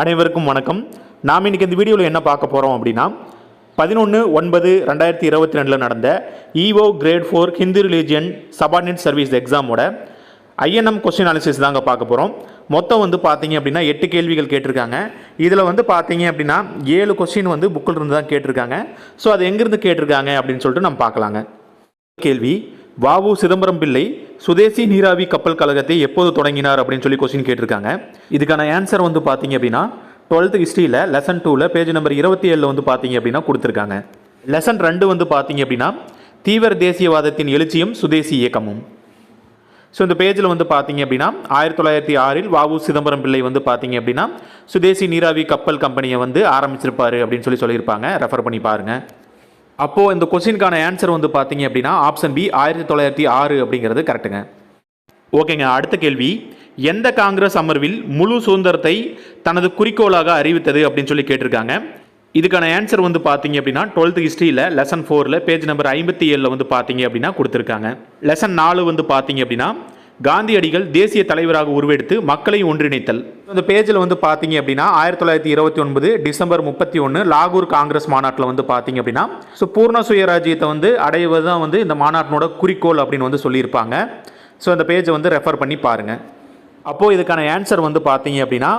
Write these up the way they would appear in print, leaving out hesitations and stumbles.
அனைவருக்கும் வணக்கம். நாம் இன்றைக்கி இந்த வீடியோவில் என்ன பார்க்க போகிறோம் அப்படின்னா 11/9/2022 நடந்த EO Grade 4 Hindu religion subordinate service எக்ஸாமோட INM கொஸ்டின் அனாலிசிஸ் தாங்க பார்க்க போகிறோம். மொத்தம் பார்த்தீங்க அப்படின்னா 8 கேள்விகள் கேட்டிருக்காங்க. இதில் பார்த்தீங்க அப்படின்னா 7 கொஸ்டின் புக்கில் இருந்து தான் கேட்டிருக்காங்க. ஸோ அது எங்கேருந்து கேட்டிருக்காங்க அப்படின்னு சொல்லிட்டு நம்ம பார்க்கலாங்க. கேள்வி: வாவு சிதம்பரம் பிள்ளை சுதேசி நீராவி கப்பல் கழகத்தை எப்போது தொடங்கினார் அப்படின்னு சொல்லி கொஸ்டின் கேட்டிருக்காங்க. இதுக்கான ஆன்சர் பார்த்தீங்க அப்படின்னா 12th ஹிஸ்ட்ரியில் லெசன் 2ல் பேஜ் நம்பர் 27 பார்த்தீங்க அப்படின்னா கொடுத்துருக்காங்க. லெசன் 2 பார்த்தீங்க அப்படின்னா தீவிர தேசியவாதத்தின் எழுச்சியும் சுதேசி இயக்கமும். ஸோ இந்த பேஜில் பார்த்தீங்க அப்படின்னா 1906 வாவு சிதம்பரம் பிள்ளை பார்த்தீங்க அப்படின்னா சுதேசி நீராவி கப்பல் கம்பெனியை ஆரம்பிச்சிருப்பாரு அப்படின்னு சொல்லியிருப்பாங்க. ரெஃபர் பண்ணி பாருங்கள். அப்போது இந்த கொஸ்டினுக்கான ஆன்சர் பார்த்தீங்க அப்படின்னா ஆப்ஷன் பி 1906 அப்படிங்கிறது கரெக்டுங்க. ஓகேங்க. அடுத்த கேள்வி: எந்த காங்கிரஸ் அமர்வில் முழு சுதந்திரத்தை தனது குறிக்கோளாக அறிவித்தது அப்படின்னு சொல்லி கேட்டிருக்காங்க. இதுக்கான ஆன்சர் பார்த்தீங்க அப்படின்னா 12th ஹிஸ்ட்ரியில் லெசன் 4ல் பேஜ் நம்பர் 57 பார்த்தீங்க அப்படின்னா கொடுத்துருக்காங்க. லெசன் 4 பார்த்தீங்க அப்படின்னா காந்தியடிகள் தேசிய தலைவராக உருவெடுத்து மக்களை ஒன்றிணைத்தல். இந்த பேஜில் பார்த்தீங்க அப்படின்னா 1929 டிசம்பர் 31 லாகூர் காங்கிரஸ் மாநாட்டில் பார்த்தீங்க அப்படின்னா பூர்ண சுயராஜ்யத்தை அடைவது தான் இந்த மாநாட்டினோட குறிக்கோள் அப்படின்னு சொல்லியிருப்பாங்க. ஸோ அந்த பேஜை ரெஃபர் பண்ணி பாருங்கள். அப்போது இதுக்கான ஆன்சர் பார்த்தீங்க அப்படின்னா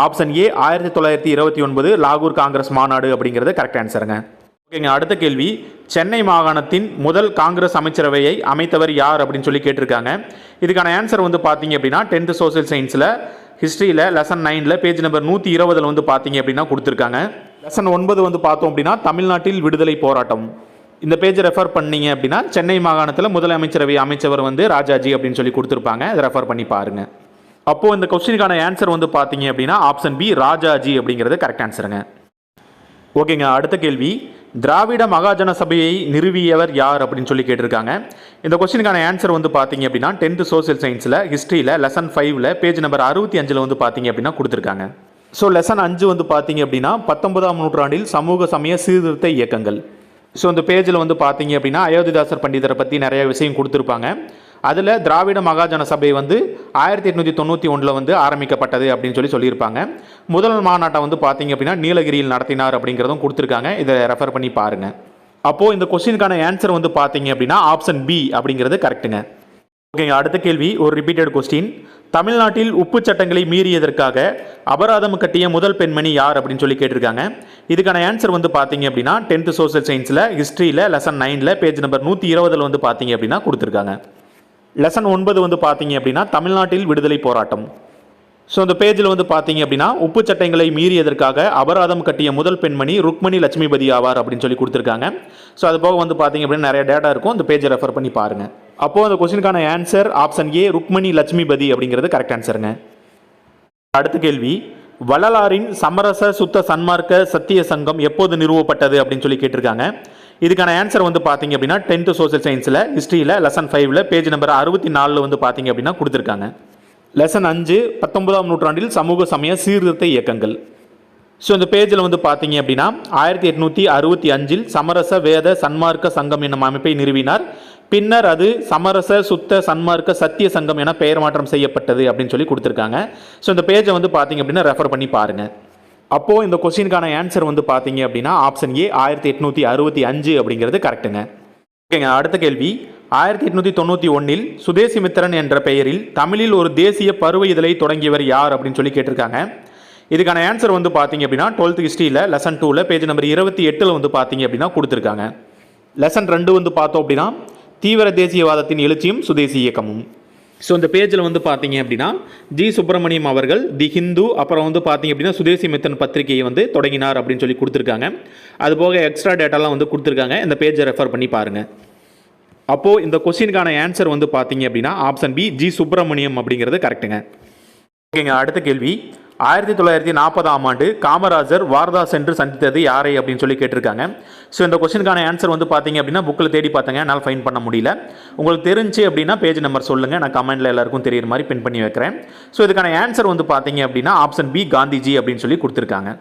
ஆப்ஷன் ஏ 1929 லாகூர் காங்கிரஸ் மாநாடு அப்படிங்கிறது கரெக்ட் ஆன்சருங்க. ஓகேங்க. அடுத்த கேள்வி: சென்னை மாகாணத்தின் முதல் காங்கிரஸ் அமைச்சரவையை அமைத்தவர் யார் அப்படின்னு சொல்லி கேட்டிருக்காங்க. இதுக்கான ஆன்சர் பார்த்தீங்க அப்படின்னா 10th சோசியல் சயின்ஸில் ஹிஸ்ட்ரியில் லெசன் 9ல் பேஜ் நம்பர் 120 பார்த்தீங்க அப்படின்னா கொடுத்துருக்காங்க. லெசன் 9 பார்த்தோம் அப்படின்னா தமிழ்நாட்டில் விடுதலை போராட்டம். இந்த பேஜை ரெஃபர் பண்ணீங்க அப்படின்னா சென்னை மாகாணத்தில் முதல் அமைச்சரவை அமைச்சவர் ராஜாஜி அப்படின்னு சொல்லி கொடுத்துருப்பாங்க. அதை ரெஃபர் பண்ணி பாருங்கள். அப்போது இந்த கொஸ்டினுக்கான ஆன்சர் பார்த்தீங்க அப்படின்னா ஆப்ஷன் பி ராஜாஜி அப்படிங்கிறது கரெக்ட் ஆன்சருங்க. ஓகேங்க. அடுத்த கேள்வி: திராவிட மகாஜன சபையை நிறுவியவர் யார் அப்படின்னு சொல்லி கேட்டிருக்காங்க. இந்த கொஸ்டினுக்கான ஆன்சர் பார்த்தீங்க அப்படின்னா 10th சோசியல் சயின்ஸில் ஹிஸ்ட்ரியில் லெசன் 5ல் பேஜ் நம்பர் 65 பார்த்தீங்க அப்படின்னா கொடுத்துருக்காங்க. ஸோ லெசன் 5 பார்த்தீங்க அப்படின்னா 19ஆம் நூற்றாண்டில் சமூக சமய சீர்திருத்த இயக்கங்கள். ஸோ இந்த பேஜில் பார்த்தீங்க அப்படின்னா அயோத்திதாசர் பண்டிதரை பற்றி நிறைய விஷயம் கொடுத்துருப்பாங்க. அதில் திராவிட மகாஜன சபை 1891 ஆரம்பிக்கப்பட்டது அப்படின்னு சொல்லியிருப்பாங்க. முதல் மாநாட்டை பார்த்தீங்க அப்படின்னா நீலகிரியில் நடத்தினார் அப்படிங்கிறதும் கொடுத்துருக்காங்க. இதை ரெஃபர் பண்ணி பாருங்கள். அப்போது இந்த கொஸ்டினுக்கான ஆன்சர் பார்த்தீங்க அப்படின்னா ஆப்ஷன் பி அப்படிங்கிறது கரெக்டுங்க. ஓகேங்க. அடுத்த கேள்வி ஒரு ரிப்பீட்டட் கொஸ்டின்: தமிழ்நாட்டில் உப்பு சட்டங்களை மீறியதற்காக அபராதம் கட்டிய முதல் பெண்மணி யார் அப்படின்னு சொல்லி கேட்டிருக்காங்க. இதுக்கான ஆன்சர் பார்த்தீங்க அப்படின்னா 10th சோசியல் சயின்ஸில் ஹிஸ்ட்ரியில் லெசன் 9ல் பேஜ் நம்பர் 120 பார்த்தீங்க அப்படின்னா கொடுத்துருக்காங்க. லெசன் 9 பார்த்தீங்க அப்படின்னா தமிழ்நாட்டில் விடுதலை போராட்டம். ஸோ இந்த பேஜில் பார்த்தீங்க அப்படின்னா உப்பு சட்டங்களை மீறியதற்காக அபராதம் கட்டிய முதல் பெண்மணி ருக்மணி லட்சுமிபதி ஆவார் அப்படின்னு சொல்லி கொடுத்துருக்காங்க. ஸோ அது போக பார்த்தீங்க அப்படின்னா நிறைய டேட்டா இருக்கும். இந்த பேஜை ரெஃபர் பண்ணி பாருங்கள். அப்போது அந்த கொஸ்டினுக்கான answer option A Rukmani Lakshmipathi அப்படிங்கிறது கரெக்ட் ஆன்சருங்க. அடுத்த கேள்வி: வள்ளலாரின் சமரச சுத்த சன்மார்க்க சத்திய சங்கம் எப்போது நிறுவப்பட்டது அப்படின்னு சொல்லி கேட்டிருக்காங்க. இதுக்கான ஆன்சர் பார்த்தீங்க அப்படின்னா 10th சோசியல் சயின்ஸில் ஹிஸ்ட்ரியில் லெசன் 5ல் பேஜ் நம்பர் 64 பார்த்தீங்க அப்படின்னா கொடுத்துருக்காங்க. லெசன் 5 19ஆம் நூற்றாண்டில் சமூக சமய சீர்திருத்த இயக்கங்கள். ஸோ இந்த பேஜில் பார்த்தீங்க அப்படின்னா 1865 சமரச வேத சன்மார்க்க சங்கம் என்னும் அமைப்பை நிறுவினார். பின்னர் அது சமரச சுத்த சன்மார்க்க சத்திய சங்கம் என பெயர் மாற்றம் செய்யப்பட்டது அப்படின்னு சொல்லி கொடுத்துருக்காங்க. ஸோ இந்த பேஜை பார்த்தீங்க அப்படின்னா ரெஃபர் பண்ணி பாருங்கள். அப்போது இந்த கொஸ்டினுக்கான ஆன்சர் பார்த்தீங்க அப்படின்னா ஆப்ஷன் ஏ 1865 அப்படிங்கிறது கரெக்டுங்க. ஓகேங்க. அடுத்த கேள்வி: 1891 சுதேசிமித்திரன் என்ற பெயரில் தமிழில் ஒரு தேசிய பருவ இதழை தொடங்கியவர் யார் அப்படின்னு சொல்லி கேட்டிருக்காங்க. இதுக்கான ஆன்சர் பார்த்தீங்க அப்படின்னா 12th ஹிஸ்ட்ரியில் லெசன் 2ல் பேஜ் நம்பர் 28 பார்த்தீங்க அப்படின்னா கொடுத்துருக்காங்க. லெசன் 2 பார்த்தோம் அப்படின்னா தீவிர தேசியவாதத்தின் எழுச்சியும் சுதேசி இயக்கமும். ஸோ இந்த பேஜில் பார்த்தீங்க அப்படின்னா ஜி சுப்பிரமணியம் அவர்கள் தி ஹிந்து அப்புறம் பார்த்தீங்க அப்படின்னா சுதேசி மித்தன் பத்திரிகையை தொடங்கினார் அப்படின்னு சொல்லி கொடுத்துருக்காங்க. அதுபோக எக்ஸ்ட்ரா டேட்டாலாம் கொடுத்துருக்காங்க. இந்த பேஜை ரெஃபர் பண்ணி பாருங்கள். அப்போது இந்த கொஸ்டினுக்கான ஆன்சர் பார்த்தீங்க அப்படின்னா ஆப்ஷன் பி ஜி சுப்பிரமணியம் அப்படிங்கிறது கரெக்டுங்க. ஓகேங்க. அடுத்த கேள்வி: 1940ஆம் ஆண்டு காமராஜர் வாரதா சென்று சந்தித்தது யாரை அப்படின்னு சொல்லி கேட்டிருக்காங்க. ஸோ இந்த கொஸ்டினுக்கான ஆன்சர் பார்த்தீங்க அப்படின்னா புக்கில் தேடி பார்த்தங்க, என்னால் ஃபைன் பண்ண முடியல. உங்களுக்கு தெரிஞ்சு அப்படின்னா பேஜ் நம்பர் சொல்லுங்கள், நான் கமெண்ட்டில் எல்லாருக்கும் தெரியுற மாதிரி பின் பண்ணி வைக்கிறேன். ஸோ இதுக்கான ஆன்சர் பார்த்தீங்க அப்படின்னா ஆப்ஷன் பி காந்திஜி அப்படின்னு சொல்லி கொடுத்துருக்காங்க.